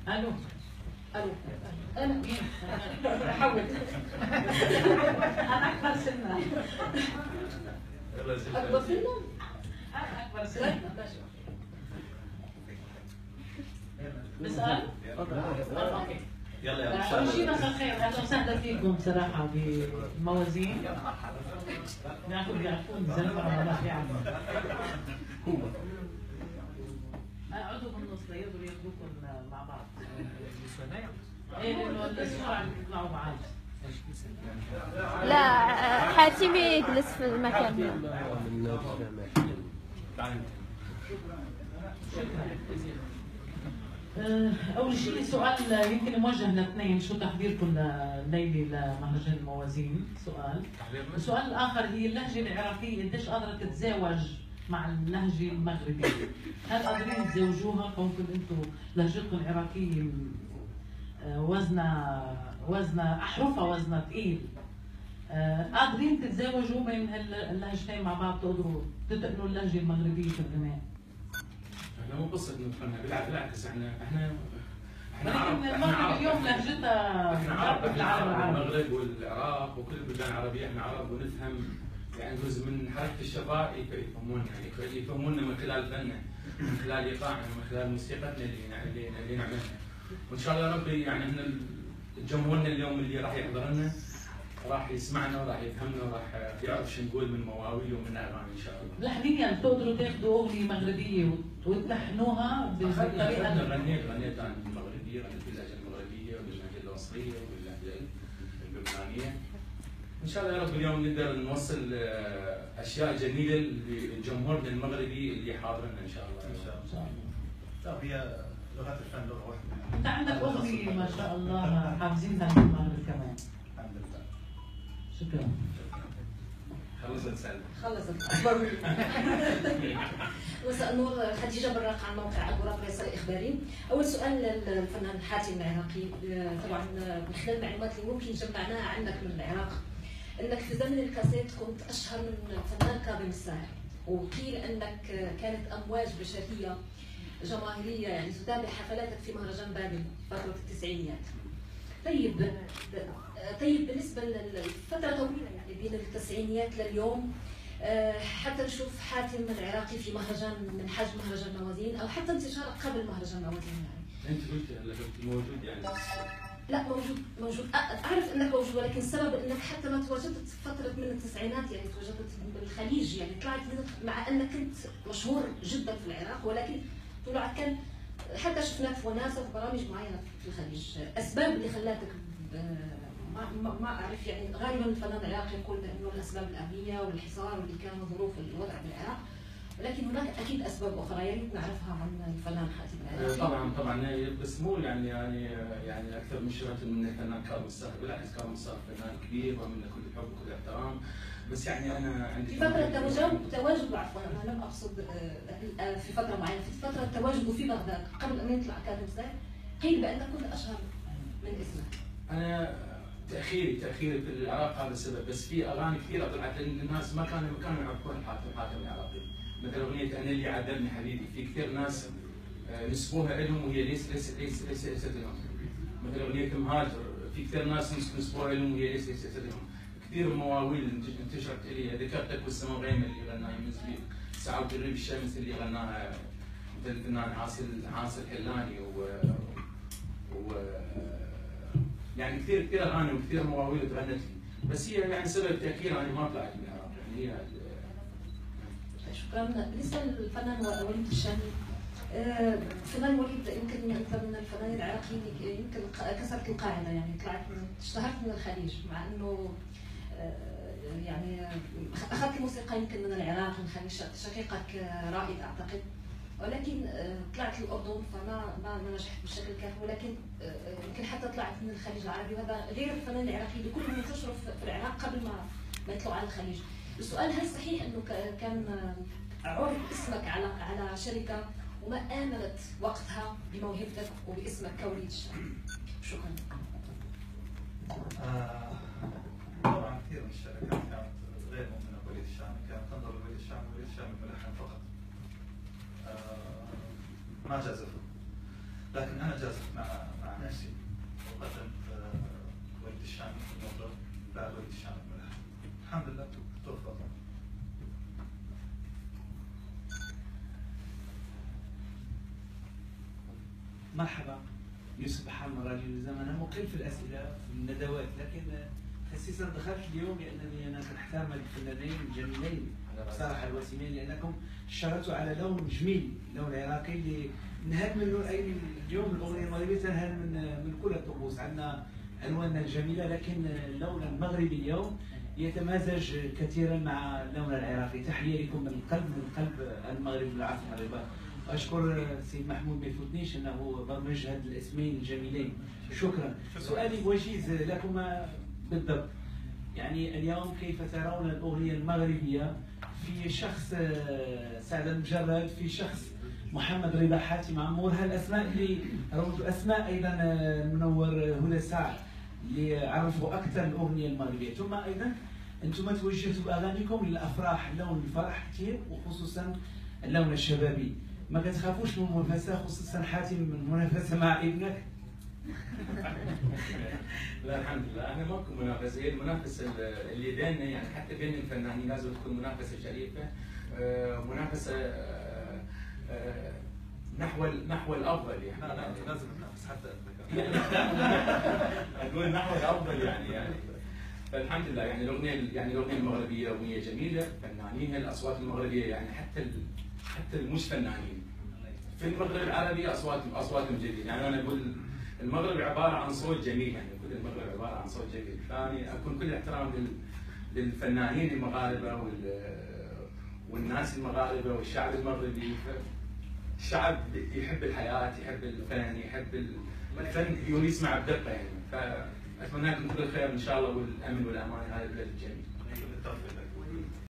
الو الو انا مين؟ حول انا اكبر سنا. اكبر سنا؟ انا اكبر سنا. نسال؟ اوكي. يلا اول شيء مساء الخير، اهلا وسهلا فيكم بصراحه بالموازين. ناخذ يعرفون زلمه ولا في عم. اقعدوا بالنص ليقدروا ياخذوكم مع بعض. ايه لانه الصور يطلعوا معاك. لا حاتمي يجلس في المكان. أول شيء سؤال يمكن موجه لاثنين، شو تحضيركم الليلة لمهرجان الموازين؟ سؤال. السؤال الآخر هي اللهجة العراقية قديش قادرة تتزاوج مع اللهجة المغربية؟ هل قادرين تزوجوها كونكم أنتم لهجتكم العراقية وزنها أحرفها وزنها ثقيل؟ قادرين تتزاوجوا بين اللهجتين مع بعض، تقدروا تتقنوا اللهجة المغربية في الغناء؟ احنا مو قصه نتقنها، بالعكس احنا عرب. المغرب اليوم لهجتها احنا عرب، المغرب والعراق وكل البلدان العربيه احنا عرب ونفهم، يعني جزء من حركه الشفاء يفهمونا، يعني يفهمونا من خلال فننا، من خلال ايقاعنا، من خلال موسيقتنا اللي نعملها. وان شاء الله ربي يعني احنا جمهورنا اليوم اللي راح يحضر لنا راح يسمعنا وراح يفهمنا وراح يعرف شو نقول من مواويل ومن اغاني ان شاء الله. لحنيا بتقدروا تاخذوا اغنيه مغربيه وتلحنوها بالطريقه غنيت عن المغربيه، غنيت باللهجه المغربيه وباللهجه المصريه وباللهجه اللبنانيه. ان شاء الله يا رب اليوم نقدر نوصل اشياء جميله لجمهورنا المغربي اللي حاضرنا ان شاء الله. ان شاء الله. طيب هي لغات الفن لغه واحده. انت عندك اغنيه ما شاء الله حافظينها بالمغرب كمان. الحمد لله. شكرا. خلصت سلمى. خلصت. مساء النور، خديجه براق عن موقع عبورة بريس الإخباري. أول سؤال للفنان حاتم العراقي، طبعا من خلال المعلومات اللي ممكن جمعناها عنك من العراق، أنك في زمن الكاسيت كنت أشهر من فنان كاظم الساهر، وقيل أنك كانت أمواج بشرية جماهيرية يعني تتابع حفلاتك في مهرجان بابل فترة التسعينيات. طيب بالنسبة للفترة طويلة يعني بين التسعينيات لليوم، حتى نشوف حاتم العراقي في مهرجان من حجم مهرجان موازين او حتى انتشار قبل مهرجان موازين يعني. انت قلت هلا موجود يعني؟ لا موجود اعرف انك موجود، ولكن السبب انك حتى ما تواجدت فتره من التسعينات، يعني تواجدت بالخليج، يعني طلعت مع انك كنت مشهور جدا في العراق، ولكن طلعت كان حتى شفناك في وناسه في برامج معينه في الخليج. اسباب اللي خلاتك ما اعرف، يعني غالبا الفنان العراقي يقول بانه الاسباب الامنيه والحصار واللي كان ظروف الوضع بالعراق، ولكن هناك اكيد اسباب اخرى يا ريت نعرفها عن الفنان حاتم العراقي. طبعا بس مو يعني اكثر من شهره من الفنان كاظم الساهر، بالعكس كاظم الساهر فنان كبير ومنه كل الحب وكل الاحترام، بس يعني انا عندي في فتره تواجد عفوا انا لم اقصد في فتره معينه، في فتره تواجده في بغداد قبل ان يطلع كاظم الساهر قيل بانك كنت اشهر من اسمك. انا تاخيري في العراق هذا السبب، بس في اغاني كثيره طلعت لان الناس ما كانوا يعرفون حاتم العراقي، مثل اغنيه انا اللي عذبني حبيبي، في كثير ناس نسبوها لهم وهي ليست لهم، مثل اغنيه مهاجر في كثير ناس نسبوها لهم وهي ليست لهم، كثير مواويل انتشرت لي، ذكرتك والسماء غيمه اللي غناها يونس بيك، ساعه تدرب الشمس اللي غناها مثل الفنان عاصي الحلاني و يعني كثير اغاني وكثير مواويل تغنت لي، بس هي يعني سبب تاخير انا ما طلعت من العراق يعني هي. شكرا. بالنسبه للفنان وليد الشامي، الفنان وليد يمكن انت من الفنانين العراقيين يمكن كسرت القاعده، يعني اشتهرت من الخليج، مع انه يعني اخذت الموسيقى يمكن من العراق من الخليج، شقيقك رائد اعتقد، ولكن طلعت الاردن فما نجحت بالشكل الكافي، ولكن يمكن حتى طلعت من الخليج العربي، وهذا غير الفنان العراقي اللي كلهم انتشروا في العراق قبل ما يطلعوا على الخليج. السؤال هل صحيح انه كان عرض اسمك على شركه وما امنت وقتها بموهبتك وباسمك كوليد الشامي؟ شكرا. طبعا كثير من الشركات كانت غير مؤمنه بوليد الشامي، كانت تنظر لوليد الشامي ملحن فقط، ما جازفه. لكن انا جازت مع نفسي وقدمت وليد الشامي في الموضوع بعد وليد الشامي الملحن. الحمد لله توفق. مرحبا، يوسف حامد راجل الزمن. مقل في الاسئله في الندوات، لكن خصيصا دخلت اليوم لانني انا كنحترم الفنانين الجميلين بصراحه الوسيمين، لانكم اشترطوا على لون جميل، لون عراقي اللي نهاد منه اليوم الاغنيه المغربيه تنهاد من كل الطقوس. عندنا الواننا الجميله، لكن اللون المغربي اليوم يتمازج كثيرا مع اللون العراقي. تحيه لكم من قلب المغرب والعاصمه الرباط. أشكر سيد محمود ما يفوتنيش أنه برمج هذه الاسمين الجميلين. شكرا. سؤالي وجيز لكما بالضبط. يعني اليوم كيف ترون الأغنية المغربية في شخص سعد المجرد، في شخص محمد رضا حاتم عمور، هالأسماء اللي أسماء أيضا المنور هدى سعد اللي عرفوا أكثر الأغنية المغربية. ثم أيضا أنتم توجهتوا بأغانيكم للأفراح، لون الفرح كثير وخصوصا اللون الشبابي. ما كتخافوش من المنافسه، خصوصا حاتم من المنافسه مع ابنك؟ لا الحمد لله، انا ماكو منافسه، هي المنافسه اللي بيننا يعني حتى بين الفنانين لازم تكون منافسه شريفه، منافسه نحو الافضل يعني. لا لازم ننافس حتى اقول نحو الافضل يعني فالحمد لله يعني الاغنيه المغربيه اغنيه جميله، فنانينها الاصوات المغربيه يعني حتى مش فنانين في المغرب العربي اصواتهم جميله. يعني انا اقول المغرب عباره عن صوت جميل، يعني كل المغرب عباره عن صوت جميل. ثاني اكون كل احترام للفنانين المغاربه والناس المغاربه والشعب المغربي. الشعب يحب الحياه، يحب الفن، يحب الفن يسمع بدقه يعني. فاتمنى لكم كل الخير ان شاء الله والامن والامان هذا البلد الجميل.